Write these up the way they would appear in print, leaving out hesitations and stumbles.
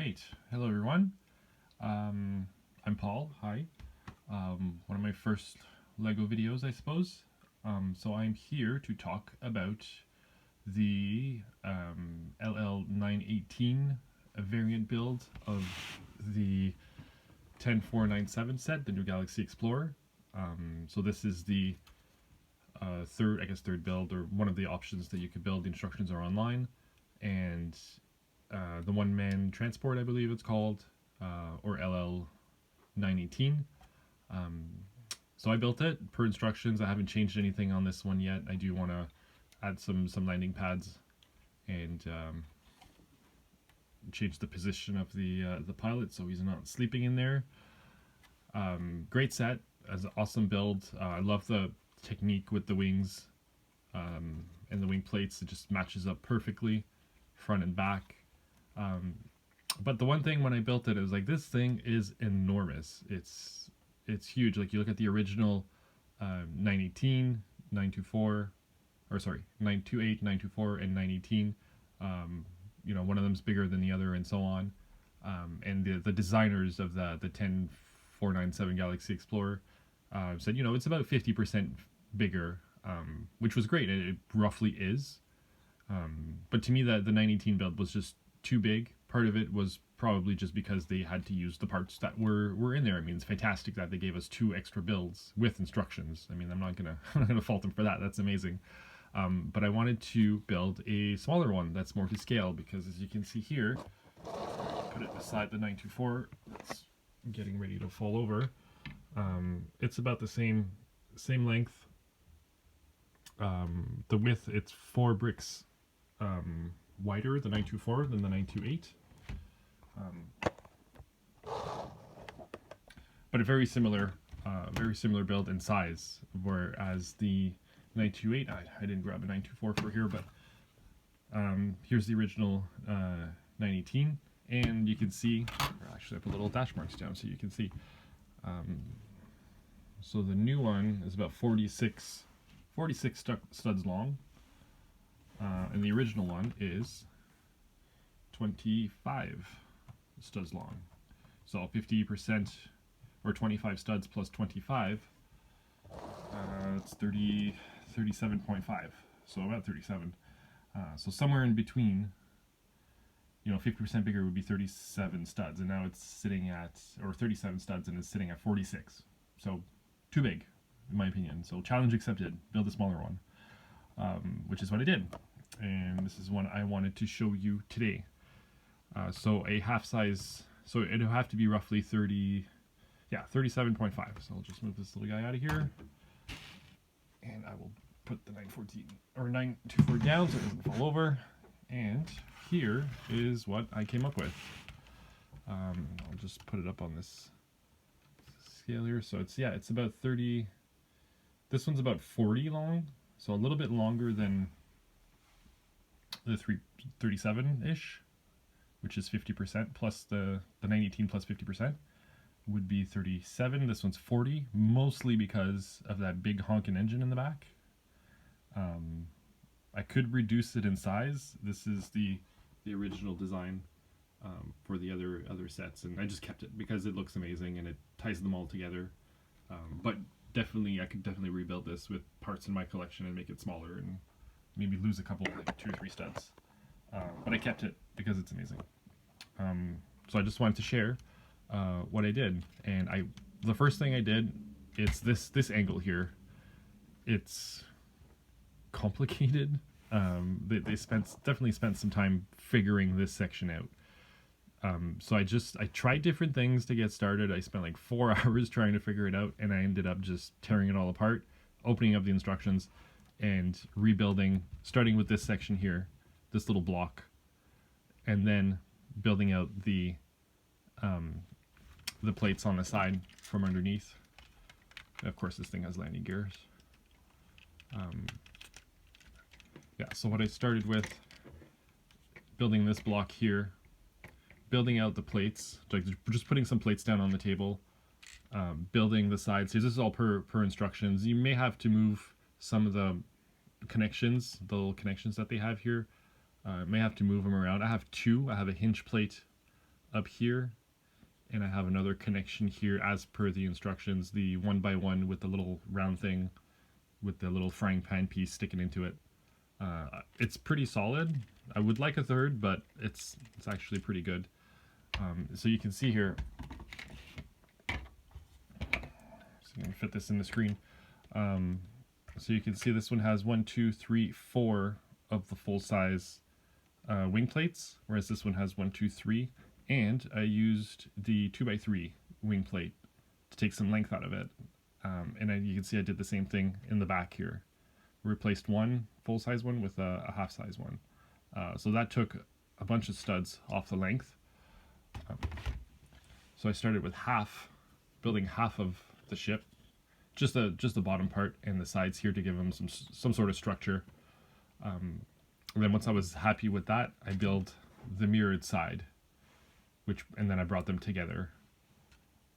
Alright, hello everyone. I'm Paul, hi. One of my first LEGO videos, I suppose. So I'm here to talk about the LL918 variant build of the 10497 set, the new Galaxy Explorer. So this is the third build, or one of the options that you could build. The instructions are online, and the one-man transport, I believe it's called, or LL918. So I built it per instructions. I haven't changed anything on this one yet. I do want to add some landing pads and change the position of the pilot so he's not sleeping in there. Great set, as an awesome build. I love the technique with the wings and the wing plates. It just matches up perfectly, front and back. But the one thing when I built it is like, this thing is enormous. It's huge. Like, you look at the original 918, 924, or sorry, 928, 924, and 918. You know, one of them's bigger than the other, and so on. And the designers of the 10497 Galaxy Explorer said, you know, it's about 50% bigger, which was great. It roughly is. But to me, the 918 build was just too big. Part of it was probably just because they had to use the parts that were in there. I mean, it's fantastic that they gave us 2 extra builds with instructions. I mean, I'm not gonna fault them for that. That's amazing. But I wanted to build a smaller one that's more to scale, because as you can see here, put it beside the 924 that's getting ready to fall over. It's about the same length. The width, it's 4 bricks wider, the 924, than the 928. But a very similar build and size, whereas the 928, I didn't grab a 924 for here, but here's the original 918, and you can see, or actually I put little dash marks down so you can see. So the new one is about 46 studs long, and the original one is 25 studs long. So 50%, or 25 studs plus 25, it's 37.5, so about 37. So somewhere in between, you know, 50% bigger would be 37 studs, and now it's sitting at, or 37 studs, and it's sitting at 46. So too big, in my opinion. So challenge accepted, build a smaller one, which is what I did. And this is one I wanted to show you today. So a half size, so it'll have to be roughly 37.5. So I'll just move this little guy out of here, and I will put the 914 or 924 down so it doesn't fall over. And here is what I came up with. I'll just put it up on this scale here. So it's about 30. This one's about 40 long, so a little bit longer than the 337-ish, which is 50%, plus the 918 plus 50% would be 37. This one's 40, mostly because of that big honkin' engine in the back. I could reduce it in size. This is the original design for the other sets, and I just kept it because it looks amazing and it ties them all together. But definitely, I could definitely rebuild this with parts in my collection and make it smaller and maybe lose a couple, like 2 or 3 studs. But I kept it because it's amazing. So I just wanted to share what I did, and the first thing I did, it's this angle here. It's complicated. They definitely spent some time figuring this section out. So I tried different things to get started. I spent like 4 hours trying to figure it out, and I ended up just tearing it all apart, opening up the instructions, and rebuilding, starting with this section here, this little block, and then building out the plates on the side from underneath. And of course, this thing has landing gears. Yeah, so what I started with, building this block here, building out the plates, like just putting some plates down on the table, building the sides. So this is all per instructions. You may have to move some of the connections, the little connections that they have here. May have to move them around. I have 2. I have a hinge plate up here, and I have another connection here as per the instructions, the 1x1 with the little round thing with the little frying pan piece sticking into it. It's pretty solid. I would like a third, but it's actually pretty good. So you can see here, so I'm gonna fit this in the screen. So you can see this one has 1, 2, 3, 4 of the full size wing plates, whereas this one has 1, 2, 3. And I used the 2x3 wing plate to take some length out of it. You can see I did the same thing in the back here. Replaced one full-size one with a half-size one. So that took a bunch of studs off the length. So I started with building half of the ship, just the bottom part and the sides here to give them some sort of structure. And then once I was happy with that, I built the mirrored side, and then I brought them together.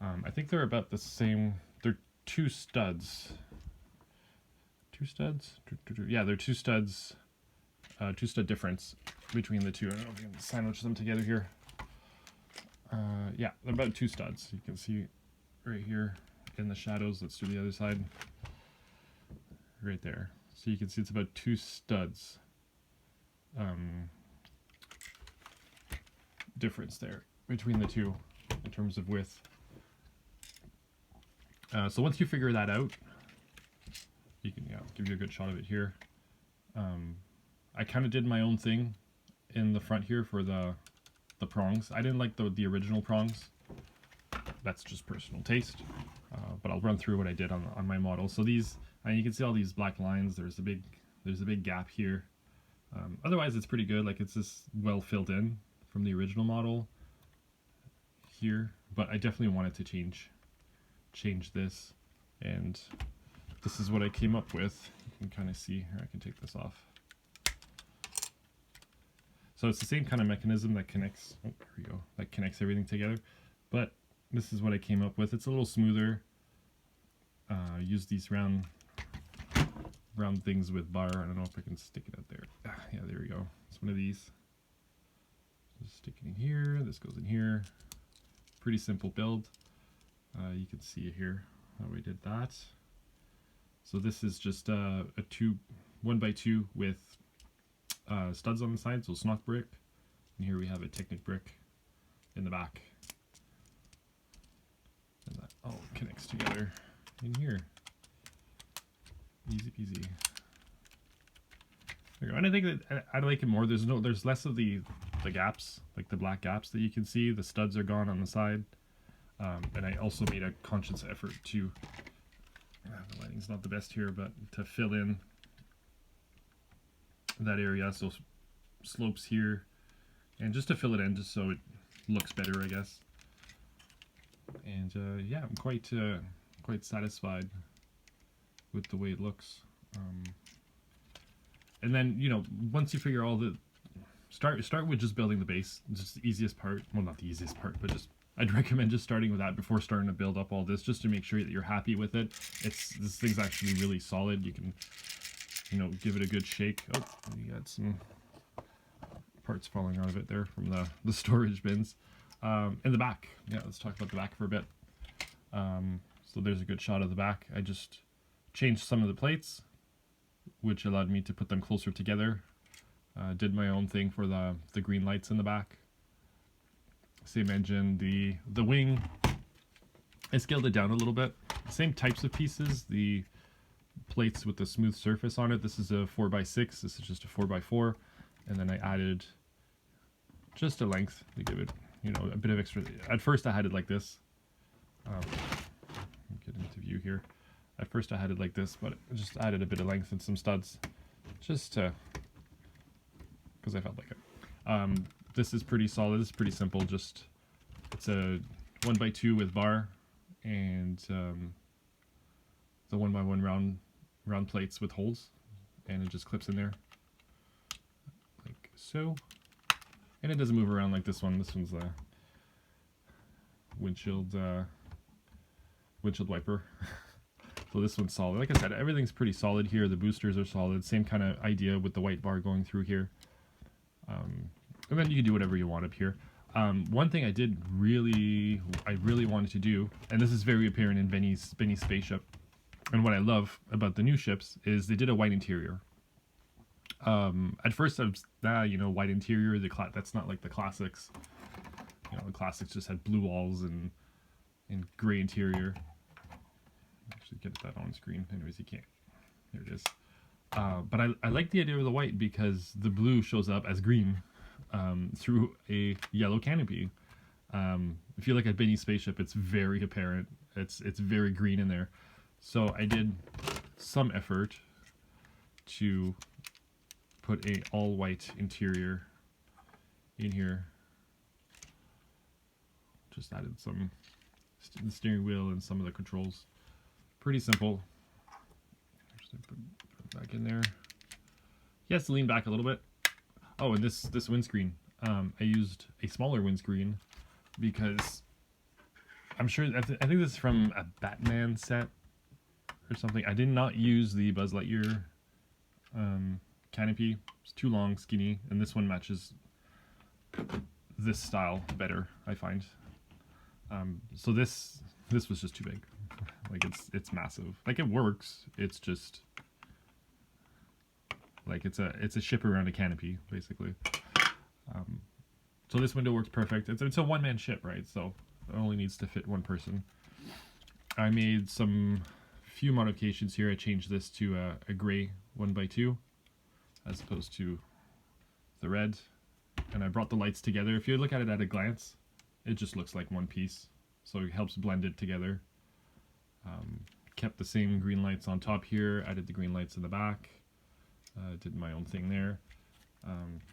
I think they're about the same. They're two studs. Yeah, they're two studs. Two stud difference between the two. I don't know if you can sandwich them together here. Yeah, they're about 2 studs. You can see right here in the shadows. Let's do the other side. Right there. So you can see it's about 2 studs. Difference there between the two in terms of width. So once you figure that out, you can give you a good shot of it here. I kind of did my own thing in the front here for the prongs. I didn't like the original prongs. That's just personal taste. But I'll run through what I did on my model. So these, you can see all these black lines. There's a big gap here. Otherwise, it's pretty good. Like, it's just well filled in from the original model here. But I definitely wanted to change this, and this is what I came up with. You can kind of see here. I can take this off. So it's the same kind of mechanism that connects. Oh, there we go. That connects everything together. But this is what I came up with. It's a little smoother. Use these round things with bar. I don't know if I can stick it out there. Yeah, there we go. It's one of these. Just stick it in here. This goes in here. Pretty simple build. You can see here how we did that. So this is just a 1x2 with studs on the side, so Snock brick. And here we have a Technic brick in the back. And that all connects together in here. Easy peasy. There you go. And I think that I like it more. There's less of the gaps, like the black gaps that you can see. The studs are gone on the side. And I also made a conscious effort to, the lighting's not the best here, but to fill in that area, so slopes here, and just to fill it in, just so it looks better, I guess. And yeah, I'm quite satisfied with the way it looks. And then, once you figure all the start with just building the base. It's just the easiest part. Well, not the easiest part, but I'd recommend just starting with that before starting to build up all this, just to make sure that you're happy with it. This thing's actually really solid. You can, give it a good shake. Oh, you got some parts falling out of it there from the storage bins. In the back, yeah, let's talk about the back for a bit. So there's a good shot of the back. I just changed some of the plates, which allowed me to put them closer together. Did my own thing for the green lights in the back. Same engine. The wing, I scaled it down a little bit. Same types of pieces. The plates with the smooth surface on it. This is a 4x6. This is just a 4x4. And then I added just a length to give it, a bit of extra. At first I had it like this. Get into view here. At first I had it like this, but I just added a bit of length and some studs, just to, because I felt like it. This is pretty solid. This is pretty simple. Just, it's a 1x2 with bar, and the 1x1 round plates with holes, and it just clips in there like so. And it doesn't move around like this one. This one's a windshield wiper. So this one's solid. Like I said, everything's pretty solid here. The boosters are solid. Same kind of idea with the white bar going through here. And then you can do whatever you want up here. One thing I really wanted to do, and this is very apparent in Benny's spaceship, and what I love about the new ships is they did a white interior. At first I was, white interior, that's not like the classics. The classics just had blue walls and gray interior. Actually get that on screen. Anyways, you can't. There it is. But I like the idea of the white because the blue shows up as green through a yellow canopy. If you look at Benny's spaceship, it's very apparent. It's very green in there. So I did some effort to put a all white interior in here. Just added some the steering wheel and some of the controls. Pretty simple. Actually put it back in there. He has to lean back a little bit. Oh, and this windscreen. I used a smaller windscreen because I'm sure I think this is from a Batman set or something. I did not use the Buzz Lightyear canopy. It's too long, skinny, and this one matches this style better, I find. So this was just too big. Like it's massive. Like it works. It's just like it's a ship around a canopy basically. So this window works perfect. It's a one-man ship, right? So it only needs to fit one person. I made some few modifications here. I changed this to a gray 1x2 as opposed to the red, and I brought the lights together. If you look at it at a glance, it just looks like one piece, so it helps blend it together. Kept the same green lights on top here, added the green lights in the back, did my own thing there.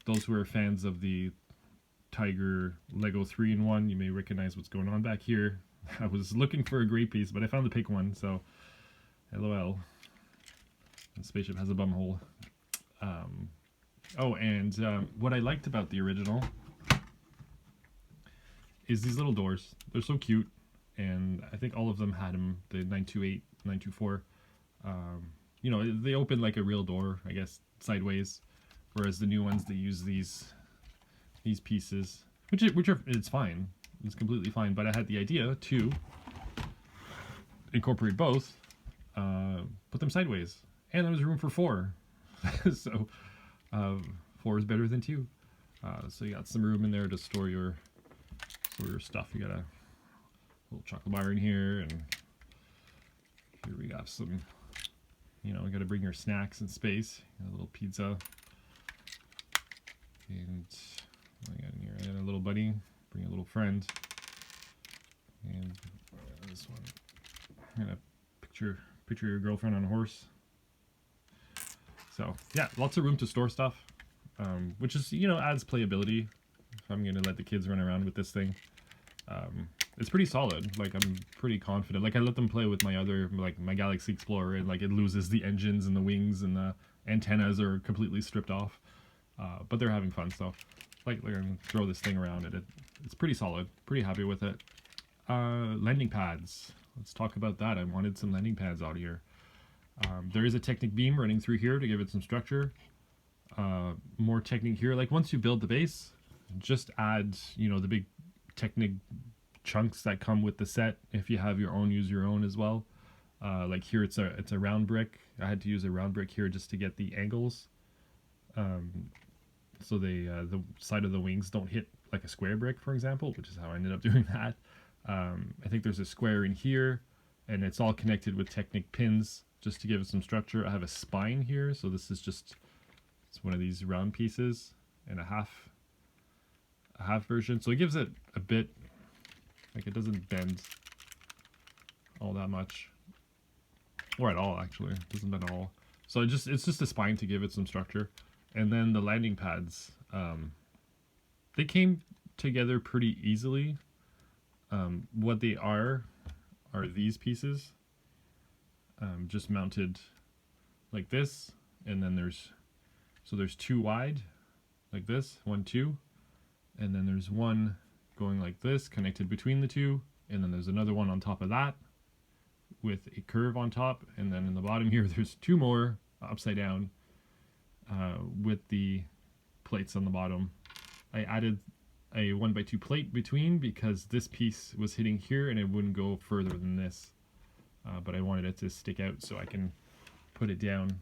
Those who are fans of the Tiger Lego 3-in-1, you may recognize what's going on back here. I was looking for a gray piece, but I found the pink one, so LOL. The spaceship has a bum hole. What I liked about the original is these little doors. They're so cute, and I think all of them had them, the 928, 924. They open like a real door, I guess, sideways, whereas the new ones, they use these pieces, which are it's fine. It's completely fine, but I had the idea to incorporate both, put them sideways, and there was room for 4. So 4 is better than 2. So you got some room in there to store your stuff. You got a little chocolate bar in here, and here we got some, you got to bring your snacks in space. A little pizza, and what I got in here? I got a little buddy. Bring a little friend, and this one. I'm gonna picture your girlfriend on a horse. So yeah, lots of room to store stuff, which is adds playability. If I'm gonna let the kids run around with this thing, it's pretty solid. Like I'm pretty confident. Like I let them play with my other, like my Galaxy Explorer, and like it loses the engines and the wings and the antennas are completely stripped off, but they're having fun. So like I'm gonna throw this thing around it. It's pretty solid. Pretty happy with it. Landing pads. Let's talk about that. I wanted some landing pads out here. There is a Technic beam running through here to give it some structure. More Technic here. Like once you build the base, just add the big Technic chunks that come with the set. If you have your own, use your own as well. Like here it's a round brick. I had to use a round brick here just to get the angles, so the side of the wings don't hit like a square brick, for example, which is how I ended up doing that. I think there's a square in here, and it's all connected with Technic pins just to give it some structure. I have a spine here, so this is it's one of these round pieces and a half version, so it gives it a bit, like it doesn't bend all that much, or at all actually. It doesn't bend at all. So it's just a spine to give it some structure. And then the landing pads, they came together pretty easily. What they are these pieces, just mounted like this, and then there's 2 wide like this, 1, 2, and then there's one going like this connected between the 2, and then there's another one on top of that with a curve on top, and then in the bottom here there's 2 more upside down with the plates on the bottom. I added a 1x2 plate between because this piece was hitting here and it wouldn't go further than this. But I wanted it to stick out so I can put it down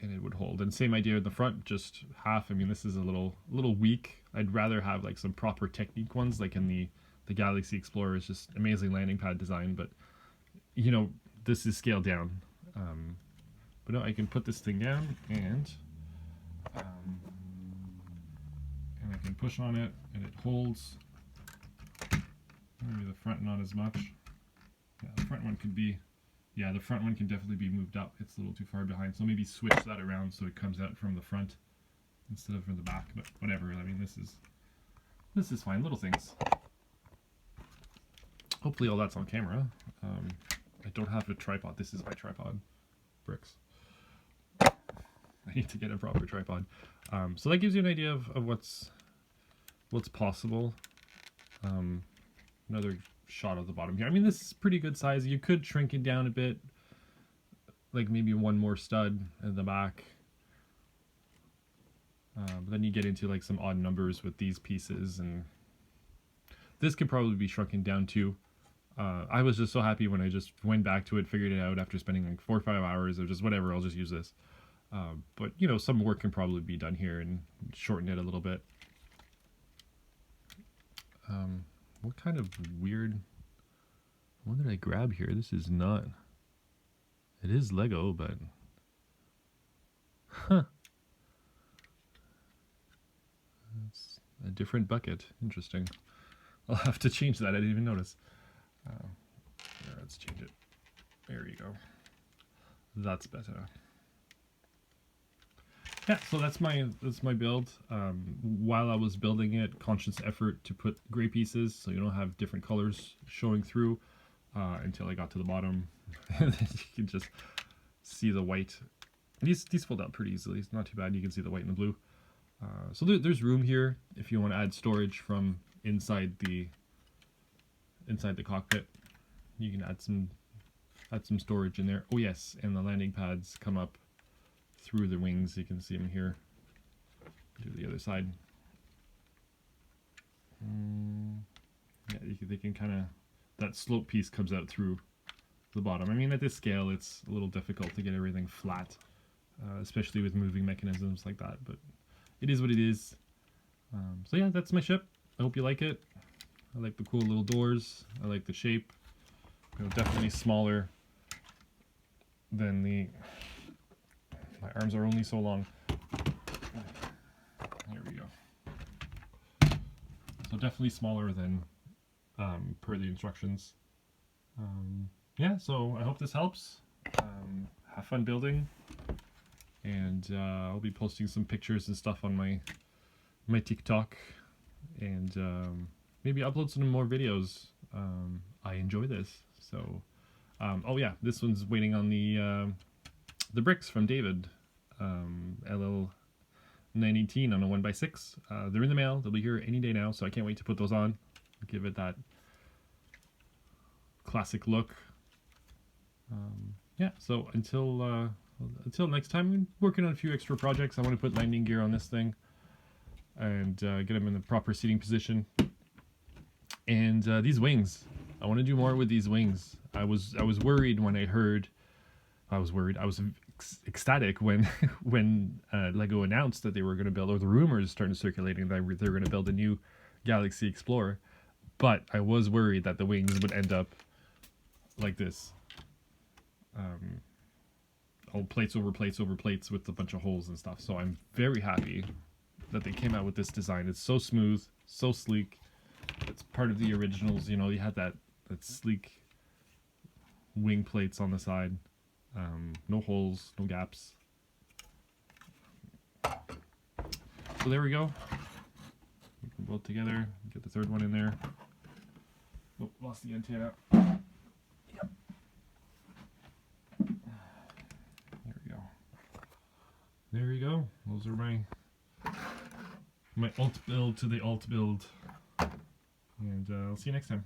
and it would hold. And same idea in the front, just half. I mean, this is a little weak. I'd rather have like some proper technique ones, like in the Galaxy Explorer is just amazing landing pad design, but you know, this is scaled down. But no, I can put this thing down and I can push on it and it holds. Maybe the front not as much. Yeah, the front one could be, yeah, the front one can definitely be moved up. It's a little too far behind, so maybe switch that around so it comes out from the front instead of from the back, but whatever. I mean, this is fine, little things. Hopefully all that's on camera. I don't have a tripod. This is my tripod. Bricks. I need to get a proper tripod. So that gives you an idea of what's possible. Another shot of the bottom here. I mean, this is pretty good size. You could shrink it down a bit, like maybe one more stud in the back. But then you get into like some odd numbers with these pieces, and this could probably be shrunken down too. I was just so happy when I just went back to it, figured it out after spending like 4 or 5 hours of just whatever, I'll just use this. But you know, some work can probably be done here and shorten it a little bit. What kind of weird, what did I grab here? This is not, it is Lego, but huh. That's a different bucket. Interesting. I'll have to change that. I didn't even notice. Let's change it. There you go. That's better. Yeah, so that's my build. While I was building it, conscious effort to put gray pieces so you don't have different colors showing through until I got to the bottom. And then you can just see the white. These fold out pretty easily. It's not too bad. You can see the white and the blue. So there's room here if you want to add storage from inside the cockpit. You can add some storage in there. Oh yes, and the landing pads come up through the wings. You can see them here. Do the other side. Yeah, they can kind of, that slope piece comes out through the bottom. I mean, at this scale, it's a little difficult to get everything flat, especially with moving mechanisms like that. But it is what it is. So yeah, that's my ship. I hope you like it. I like the cool little doors. I like the shape. You know, definitely smaller than the. My arms are only so long. There we go. So definitely smaller than per the instructions. Yeah, so I hope this helps. Have fun building, and I'll be posting some pictures and stuff on my TikTok, and maybe upload some more videos. I enjoy this, so oh yeah, this one's waiting on the bricks from David, LL918 on a 1x6. They're in the mail. They'll be here any day now, so I can't wait to put those on. Give it that classic look. Yeah, so until next time, I'm working on a few extra projects. I want to put landing gear on this thing and get them in the proper seating position. And these wings, I want to do more with these wings. I was worried when I heard. I was ecstatic when Lego announced that they were going to build, or the rumors started circulating that they were going to build a new Galaxy Explorer. But I was worried that the wings would end up like this. All plates over plates over plates with a bunch of holes and stuff. So I'm very happy that they came out with this design. It's so smooth, so sleek. It's part of the originals. You know, you had that sleek wing plates on the side. No holes, no gaps. So there we go. We can bolt together. Get the third one in there. Oh, lost the antenna. Yep. There we go. There you go. Those are my alt build to the alt build. And I'll see you next time.